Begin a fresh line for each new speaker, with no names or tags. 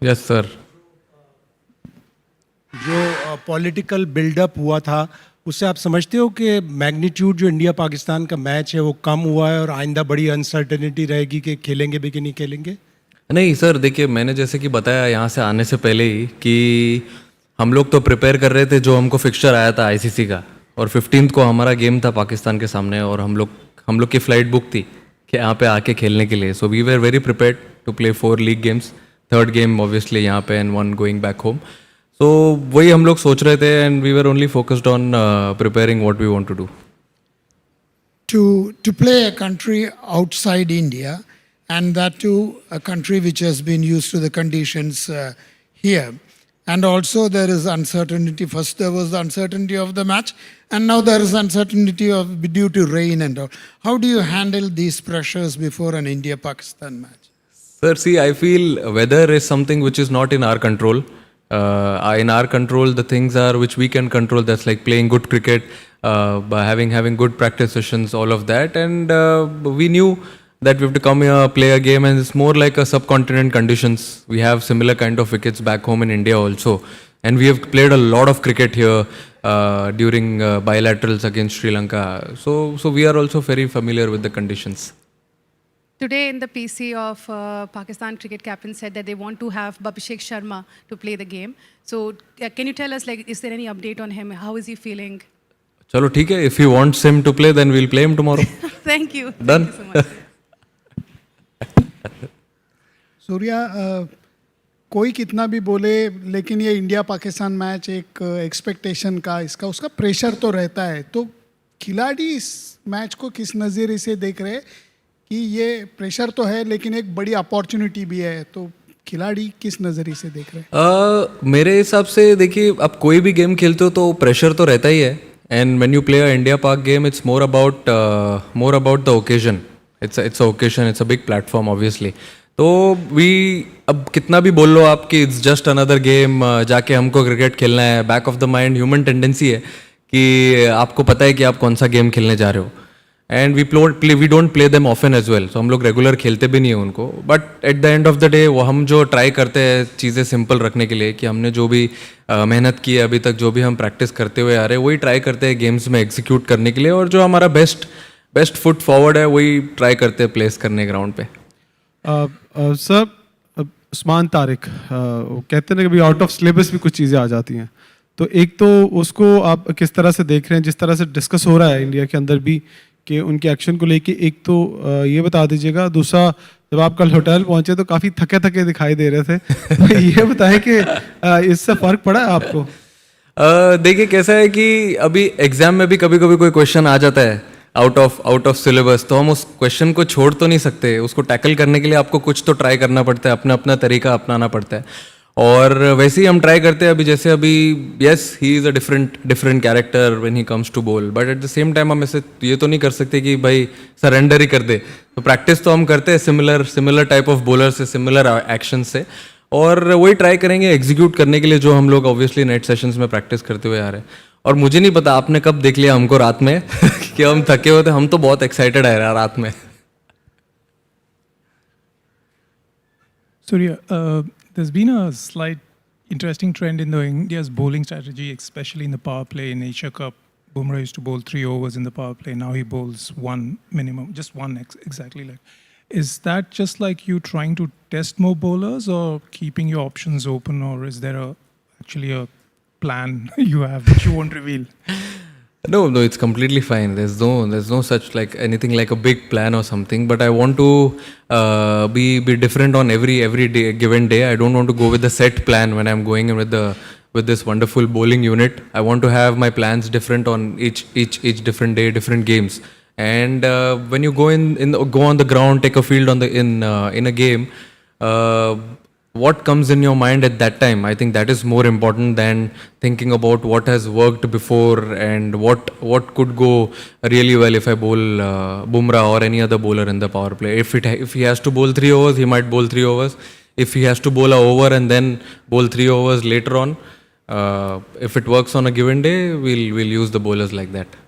Yes sir.
जो political buildup हुआ था उससे आप समझते हो कि मैग्नीट्यूड जो इंडिया पाकिस्तान का मैच है वो कम हुआ है और आइंदा बड़ी अनसर्टेनिटी रहेगी कि खेलेंगे भी कि नहीं खेलेंगे?
नहीं सर, देखिए मैंने जैसे कि बताया यहाँ से आने से पहले ही कि हम लोग तो प्रिपेयर कर रहे थे, जो हमको फिक्सचर आया था आईसीसी का, और 15th को हमारा गेम था पाकिस्तान के सामने, और हम लोग की फ़्लाइट बुक थी कि यहाँ पे आके खेलने के लिए। So we were very prepared to play 4 league games, third game obviously यहाँ पे and 1 going back home. So वही हम लोग सोच रहे थे and we were only focused on preparing what we want to do.
To play a country outside India, and that too a country which has been used to the conditions here, and also there is uncertainty. First there was the uncertainty of the match, and now there is uncertainty of due to rain and all. How do you handle these pressures before an India-Pakistan match?
Sir, see, I feel weather is something which is not in our control. In our control, the things are which we can control. That's like playing good cricket, by having good practice sessions, all of that. And we knew that we have to come here, play a game, and it's more like a subcontinent conditions. We have similar kind of wickets back home in India also, and we have played a lot of cricket here during bilaterals against Sri Lanka. So we are also very familiar with the conditions.
Today in the PC of Pakistan cricket captain said that they want to have Abhishek Sharma to play the game. So can you tell us, like, is there any update on him? How is he feeling?
चलो ठीक है, if he wants him to play then we'll play him tomorrow.
Thank you.
Done.
Thank you so much.
Surya, कोई कितना भी बोले लेकिन ये India Pakistan match एक एक्सपेक्टेशन का, इसका उसका प्रेशर तो रहता है। तो खिलाड़ी इस मैच को किस नज़रिए से देख रहे हैं कि ये प्रेशर तो है लेकिन एक बड़ी अपॉर्चुनिटी भी है, तो खिलाड़ी किस नज़रिए से देख रहे हैं?
मेरे हिसाब से देखिए, अब कोई भी गेम खेलते हो तो प्रेशर तो रहता ही है, and when you play a India Pak game it's more about the occasion. It's a occasion, it's a big platform obviously. तो अब कितना भी बोल लो आप कि इट्स जस्ट अनदर गेम, जाके हमको क्रिकेट खेलना है, back of the mind human tendency है कि आपको पता है कि आप कौन सा गेम खेलने जा रहे हो, and we don't play them often as well. So हम लोग रेगुलर खेलते भी नहीं है उनको, but at the end of the day वो हम जो ट्राई करते हैं चीज़ें सिंपल रखने के लिए, कि हमने जो भी मेहनत की है अभी तक, जो भी हम प्रैक्टिस करते हुए आ रहे हैं, वही ट्राई करते हैं गेम्स में एग्जीक्यूट करने के लिए, और जो हमारा बेस्ट फुट फॉरवर्ड है वही ट्राई करते हैं प्लेस करने ग्राउंड पे।
सर, उस्मान तारिक वो कहते हैं कि अभी आउट ऑफ सिलेबस भी कुछ चीज़ें आ जाती हैं, तो एक तो उसको आप किस तरह से देख रहे हैं, जिस तरह से डिस्कस हो रहा है इंडिया के अंदर भी कि उनके एक्शन को लेके, एक तो ये बता दीजिएगा। दूसरा, जब आप कल होटल पहुंचे तो काफ़ी थके थके दिखाई दे रहे थे, तो ये बताएं कि इससे फ़र्क पड़ा है आपको?
देखिए कैसा है कि अभी एग्जाम में भी कभी कभी कोई क्वेश्चन आ जाता है आउट ऑफ सिलेबस, तो हम उस क्वेश्चन को छोड़ तो नहीं सकते। उसको टैकल करने के लिए आपको कुछ तो ट्राई करना पड़ता है, अपना अपना तरीका अपनाना पड़ता है, और वैसे ही हम ट्राई करते हैं। अभी yes, he is a different character when he comes to bowl, but at the same time हम ऐसे ये तो नहीं कर सकते कि भाई सरेंडर ही कर दे। तो प्रैक्टिस तो हम करते हैं सिमिलर टाइप ऑफ बॉलर से, सिमिलर एक्शन से, और वही ट्राई करेंगे एग्जीक्यूट करने के लिए जो हम लोग ऑब्वियसली नेट सेशंस में प्रैक्टिस करते हुए आ रहे हैं। और मुझे नहीं पता आपने कब देख लिया हमको रात में कि हम थके होते, हम तो बहुत एक्साइटेड है रात में।
Surya, there's been a slight interesting trend in the India's bowling strategy, especially in the power play. In Asia Cup, Bumrah used to bowl 3 overs in the power play. Now he bowls one minimum, just one exactly. Like, is that just like you trying to test more bowlers, or keeping your options open, or is there actually a plan you have that you won't reveal?
No, it's completely fine. There's no such like anything like a big plan or something. But I want to be different on every day, given day. I don't want to go with the set plan when I'm going in with this wonderful bowling unit. I want to have my plans different on each different day, different games. And when you go go on the ground, take a field in a game. What comes in your mind at that time, I think that is more important than thinking about what has worked before and what could go really well if I bowl Bumrah or any other bowler in the power play. If he has to bowl 3 overs, he might bowl 3 overs. If he has to bowl a over and then bowl 3 overs later on, if it works on a given day, we'll use the bowlers like that.